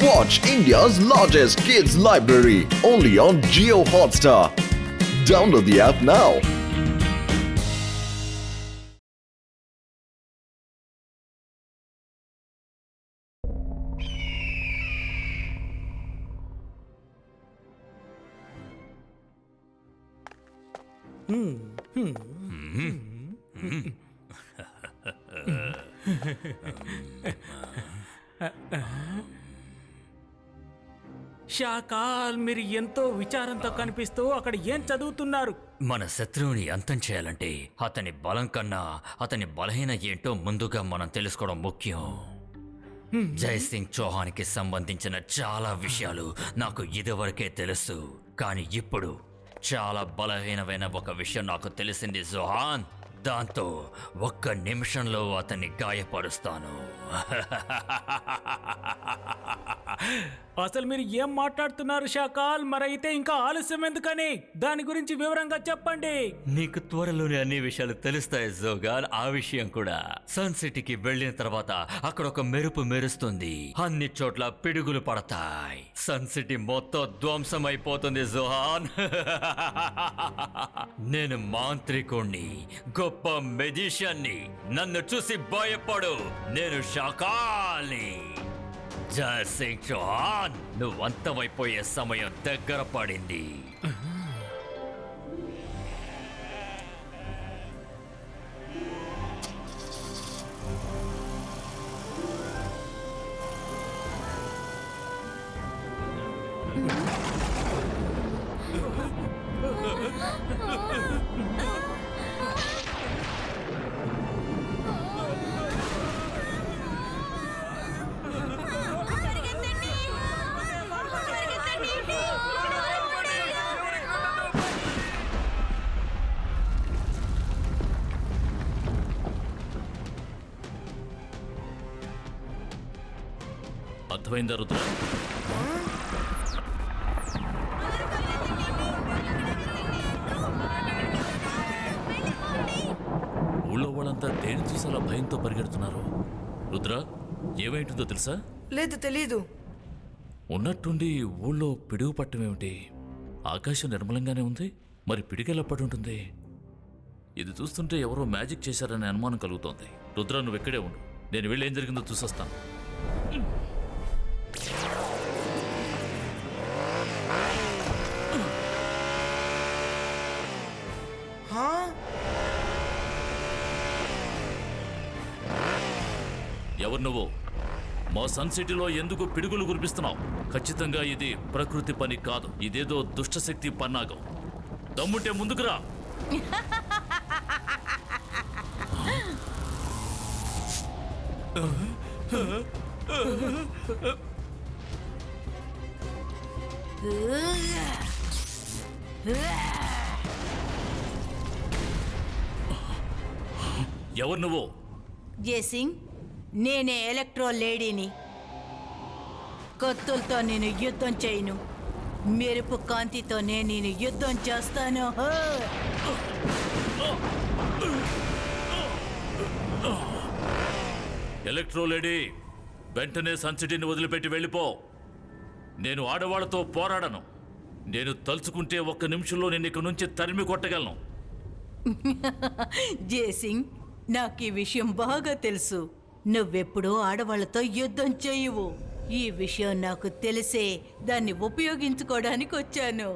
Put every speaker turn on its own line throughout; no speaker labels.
Watch India's largest kids library only on Jio Hotstar. Download the app now.
Shakaal, మీరు ఎంతో విచారంతో కనిపిస్తూ అక్కడ ఏం చదువుతున్నారు?
మన శత్రువుని అంతం చేయాలంటే అతని బలం కన్నా అతని బలహీన ఏంటో ముందుగా మనం తెలుసుకోవడం ముఖ్యం. జై సింగ్ చౌహాన్కి సంబంధించిన చాలా విషయాలు నాకు ఇదివరకే తెలుసు, కానీ ఇప్పుడు చాలా బలహీనమైన ఒక విషయం నాకు తెలిసింది జోహాన్. దాంతో ఒక్క నిమిషంలో అతన్ని గాయపరుస్తాను.
అసలు మీరు ఏం మాట్లాడుతున్నారు షాకాల్? మరైతే ఇంకా ఆలస్యం ఎందుకని దాని గురించి వివరంగా చెప్పండి.
నీకు త్వరలోనే అన్ని విషయాలు తెలుస్తాయి జోగాల్. ఆ విషయం కూడా సన్ సిటీకి వెళ్ళిన తర్వాత అక్కడ ఒక మెరుపు మెరుస్తుంది, అన్ని చోట్ల పిడుగులు పడతాయి, సన్ సిటీ మొత్తం ధ్వంసం అయిపోతుంది జోహాన్. నేను మాంత్రికుణ్ణి, గొప్ప మెజిషియన్ని. నన్ను చూసి భయపడు, నేను షాకాల్ని. జై సింగ్ చౌహాన్, నువ్వు అంతమైపోయే సమయం దగ్గర పడింది.
అర్థమైందా రుద్ర? ఊళ్ళో వాళ్ళంతా దేని చూసి అలా భయంతో పరిగెడుతున్నారు? రుద్ర, ఏమైంటుందో తెలుసా?
లేదు, తెలీదు.
ఉన్నట్టుండి ఊళ్ళో పిడుగు పట్టమేమిటి? ఆకాశం నిర్మలంగానే ఉంది, మరి పిడుగెలా పడి ఉంటుంది? ఇది చూస్తుంటే ఎవరో మ్యాజిక్ చేశారనే అనుమానం కలుగుతోంది. రుద్ర, నువ్వు ఎక్కడే ఉండు, నేను వెళ్ళి ఏం జరిగిందో చూసొస్తాను. ఎవరు నువ్వు? మా సన్ సిటీలో ఎందుకు పిడుగులు కురిపిస్తున్నావు? ఖచ్చితంగా ఇది ప్రకృతి పని కాదు, ఇదేదో దుష్టశక్తి పన్నాగం. దమ్ముంటే ముందుకురా. ఎవరు నువ్వు?
జేసింగ్, నేనే ఎలక్ట్రో లేడీని. కత్తులతో నేను యుద్ధం చేయను, మెరుపు కాంతితోనే నేను యుద్ధం చేస్తాను.
ఎలక్ట్రో లేడీ, వెంటనే సన్ సిటీని వదిలిపెట్టి వెళ్ళిపో. నేను ఆడవాళ్లతో పోరాడను. నేను తలుచుకుంటే ఒక్క నిమిషంలో నేను ఇక్కడి నుంచి తరిమి కొట్టగలను.
జేసింగ్, నాకు ఈ విషయం బాగా తెలుసు. నువ్వెప్పుడూ ఆడవాళ్లతో యుద్ధం చేయవు. ఈ విషయం నాకు తెలిసే దాన్ని ఉపయోగించుకోవడానికి వచ్చాను.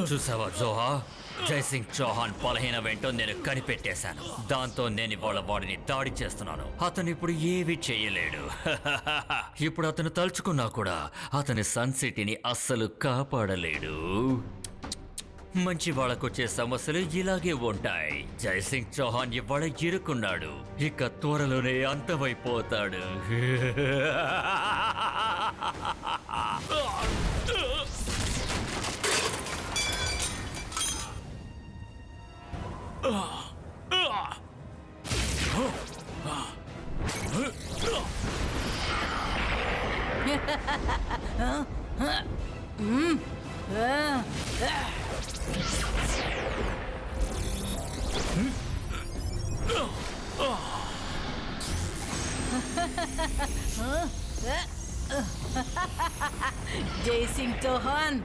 చూసావా జోహా, జై సింగ్ చౌహాన్ బలహీన వెంటో నేను కనిపెట్టేశాను. దాంతో నేను ఇవాళ వాడిని దాడి చేస్తున్నాను. అతను ఇప్పుడు ఏమీ చేయలేడు. ఇప్పుడు అతను తలుచుకున్నా కూడా అతని సన్ సిటీని అస్సలు కాపాడలేడు. మంచి వాళ్ళకొచ్చే సమస్యలు ఇలాగే ఉంటాయి. జై సింగ్ చౌహాన్ ఇవాళ ఇరుక్కున్నాడు, ఇక త్వరలోనే అంతమైపోతాడు.
చౌహాన్,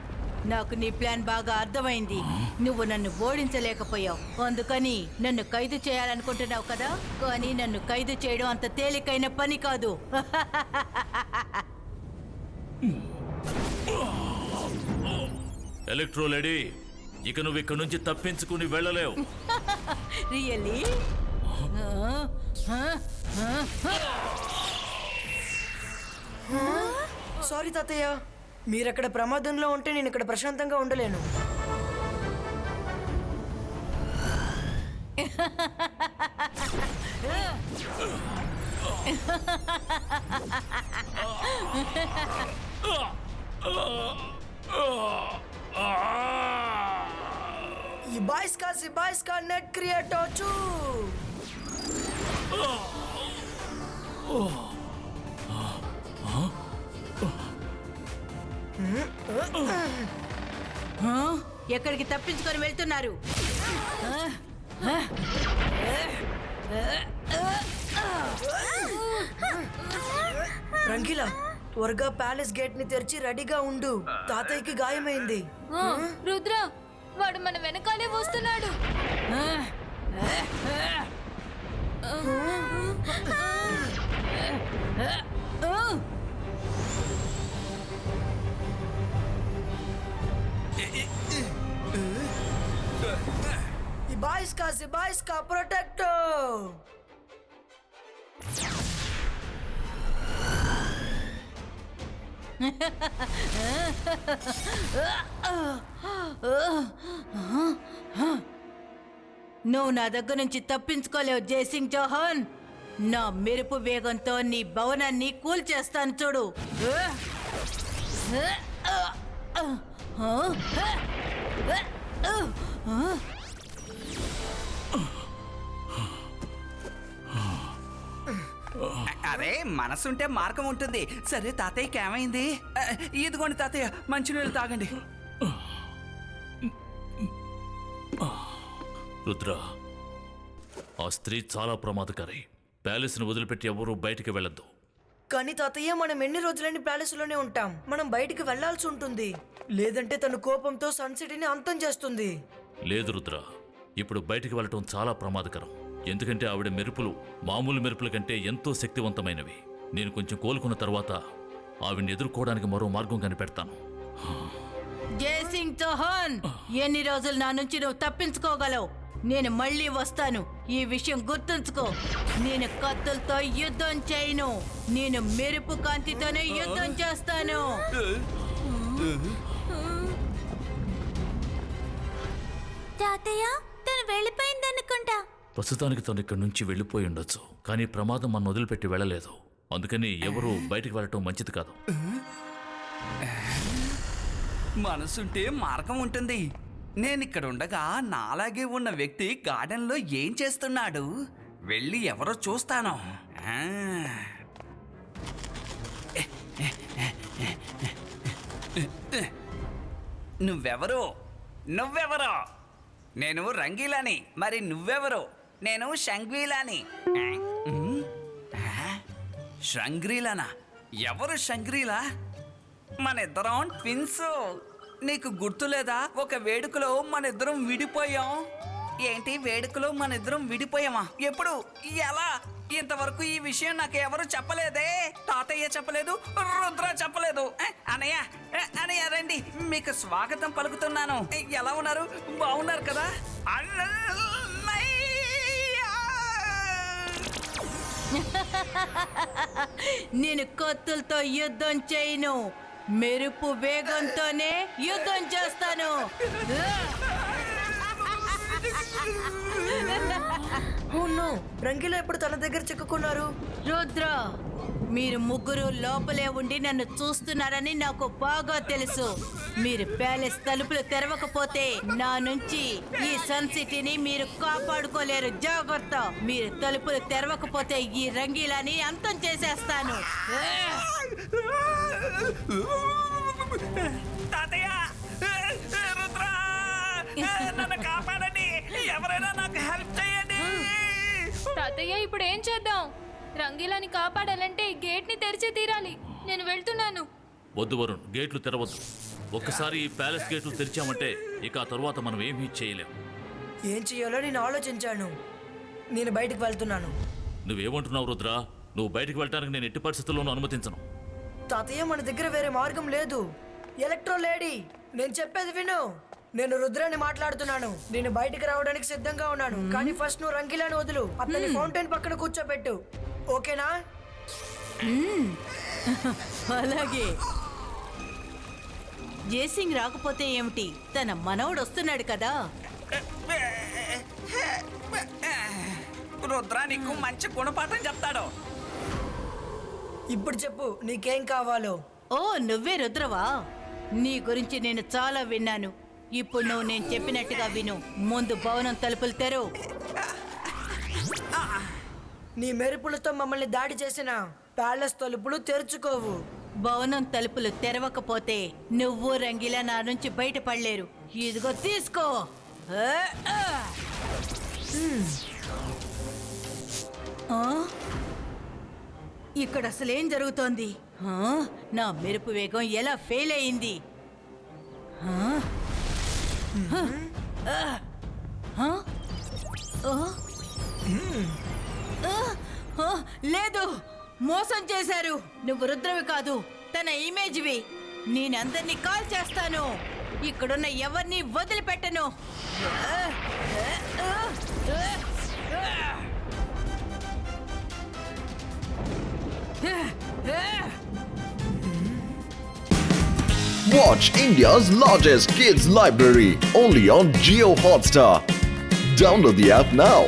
నాకు నీ ప్లాన్ బాగా అర్థమైంది. నువ్వు నన్ను ఓడించలేకపోయావు, అందుకని నన్ను ఖైదు చేయాలనుకుంటున్నావు కదా. కానీ నన్ను ఖైదు చేయడం అంత తేలికైన పని కాదు.
ఎలక్ట్రో లేడీ, ఇక నువ్వు ఇక్కడ నుంచి తప్పించుకుని వెళ్ళలేవు.
రియల్లీ?
సారీ తాతయ్య, మీరక్కడ ప్రమాదంలో ఉంటే నేను ఇక్కడ ప్రశాంతంగా ఉండలేను. Ibaiska net creator too.
ఎక్కడికి తప్పించుకొని వెళ్తున్నారు?
రంగీలా, త్వరగా ప్యాలెస్ గేట్ ని తెరిచి రెడీగా ఉండు. తాతయ్యకి గాయమైంది.
రుద్ర, వాడు మన వెనకాలే వస్తున్నాడు.
Ibaiska protector.
నువ్వు నా దగ్గర నుంచి తప్పించుకోలేవు జయసింగ్ చౌహాన్. నా మెరుపు వేగంతో నీ భవనాన్ని కూల్చేస్తాను చూడు.
అరే, మనసుంటే మార్గం ఉంటుంది. సరే, తాతయ్యకి ఏమైంది? ఇదిగోండి తాతయ్య, మంచినీళ్ళు తాగండి.
రుద్ర, ఆ స్త్రీ చాలా ప్రమాదకారి. ప్యాలెస్ను వదిలిపెట్టి ఎవరూ బయటికి వెళ్ళొద్దు.
కానీ తాతయ్య, మనం ఎన్ని రోజులని ప్యాలెస్ లోనే ఉంటాం. మనం బయటికి వెళ్లాల్సి ఉంటుంది, లేదంటే తన కోపంతో సన్ సిటీని అంతం చేస్తుంది.
లేదు రుద్ర, ఇప్పుడు బయటికి వెళ్ళటం చాలా ప్రమాదకరం. ఎందుకంటే ఆవిడ మెరుపులు మామూలు మెరుపుల కంటే ఎంతో శక్తివంతమైనవి. నేను కొంచెం కోలుకున్న తర్వాత ఆవిడ్ని ఎదుర్కోవడానికి మరో మార్గం కనిపెడతాను.
జయసింగ్ చౌహాన్, ఎన్ని రోజులు నా నుంచి నువ్వు తప్పించుకోగలవు? నేను మళ్ళీ వస్తాను. ఈ విషయం గుర్తుంచుకో. నేను కత్తులతో యుద్ధం చేయను, నేను మెరుపు కాంతితోనే యుద్ధం చేస్తాను.
తాతయ్య, తను వెళ్ళిపోయిందనుకుంటా.
ప్రస్తుతానికి తను ఇక్కడి నుంచి వెళ్ళిపోయి ఉండొచ్చు, కానీ ప్రమాదం మన వదిలిపెట్టి వెళ్ళలేదు. అందుకని ఎవరూ బయటికి వెళ్ళటం మంచిది కాదు.
మనసుంటే మార్గం ఉంటుంది. నేనిక్కడ ఉండగా నాలాగే ఉన్న వ్యక్తి గార్డెన్లో ఏం చేస్తున్నాడు? వెళ్ళి ఎవరో చూస్తాను. నువ్వెవరు? నువ్వెవరో? నేను రంగీలాని. మరి నువ్వెవరు? నేను షంగ్రీలాని. షంగ్రీలానా? ఎవరు షంగ్రీలా? మన ఇద్దరం ట్విన్స్. నీకు గుర్తులేదా? ఒక వేడుకలో మన ఇద్దరం విడిపోయాం. ఏంటి వేడుకలో మన ఇద్దరం విడిపోయామా? ఎప్పుడు? ఎలా? ఇంతవరకు ఈ విషయం నాకు ఎవరు చెప్పలేదే. తాతయ్య చెప్పలేదు, రుద్ర చెప్పలేదు. అనయ్య, అనయ్య రండి, మీకు స్వాగతం పలుకుతున్నాను. ఎలా ఉన్నారు? బాగున్నారు కదా?
నేను కత్తులతో యుద్ధం చేయను, మెరుపు వేగంతోనే యుద్ధం చేస్తాను.
రంగీలా ఇప్పుడు తన దగ్గర చిక్కుకున్నారు.
రుద్ర, మీరు ముగ్గురు లోపలే ఉండి నన్ను చూస్తున్నారని నాకు బాగా తెలుసు. మీరు ప్యాలెస్ తలుపులు తెరవకపోతే నా నుంచి ఈ సన్ సిటీని మీరు కాపాడుకోలేరు. జాగ్రత్త, మీరు తలుపులు తెరవకపోతే ఈ రంగీలాని అంతం చేసేస్తాను.
తాతయ్య, రుద్ర, నన్ను కాపాడండి. ఎవరైనా నాకు హెల్ప్ చేయండి.
తాతయ్య, ఇప్పుడు ఏం చేద్దాం? రంగీలాని కాపాడాలంటే గేట్ ని తెరిచే తీరాలి. నేను వెళ్తున్నాను.
వద్దు వరుణ్, గేట్లు తెరవద్దు. ఒక్కసారి ఈ ప్యాలెస్ గేట్లు తెరిచామంటే ఇక ఆ తరువాత మనం ఏమీ చేయలేం.
ఏం చెయ్యాలో నేను ఆలోచించాను. నేను బయటికి వెళ్తున్నాను.
నువ్వేమంటున్నావు రుద్ర? నువ్వు బయటికి వెళ్ళడానికి నేను ఎట్టి పరిస్థితుల్లోనూ అనుమతించను.
తాతయ్య, మన దగ్గర వేరే మార్గం లేదు. ఎలక్ట్రో లేడీ, నేను చెప్పేది విను. నేను రుద్రాన్ని మాట్లాడుతున్నాను. నేను బయటికి రావడానికి సిద్ధంగా ఉన్నాను. కానీ ఫస్ట్ నువ్వు రంగీలాని వదులు. అతన్ని ఫౌంటైన్ పక్కన కూర్చోబెట్టు. ఓకేనా?
అలాగే. జేసింగ్ రాకపోతే ఏమిటి? తన మనవడు వస్తున్నాడు కదా.
రుద్ర నీకు మంచి గుణపాఠం చెప్తాడు.
ఇప్పుడు చెప్పు, నీకేం కావాలో.
ఓ, నువ్వే రుద్రవా? నీ గురించి నేను చాలా విన్నాను. ఇప్పుడు నువ్వు నేను చెప్పినట్టుగా విను. ముందు భవనం తలుపులు తెరు.
నీ మెరుపులతో మమ్మల్ని దాడి చేసిన ప్యాలెస్ తలుపులు తెరుచుకోవు.
భవనం తలుపులు తెరవకపోతే నువ్వు రంగిలా నా నుంచి బయటపడలేరు. ఇదిగో తీసుకో. ఇక్కడ అసలేం జరుగుతోంది? నా మెరుపు వేగం ఎలా ఫెయిల్ అయింది? లేదు, మోసం చేశారు. నువ్వు రుద్రవి కాదు, తన ఇమేజ్వి. నేనందరినీ కాల్ చేస్తాను. ఇక్కడున్న ఎవరిని వదిలిపెట్టను.
Watch India's largest kids library only on Jio Hotstar. Download the app now.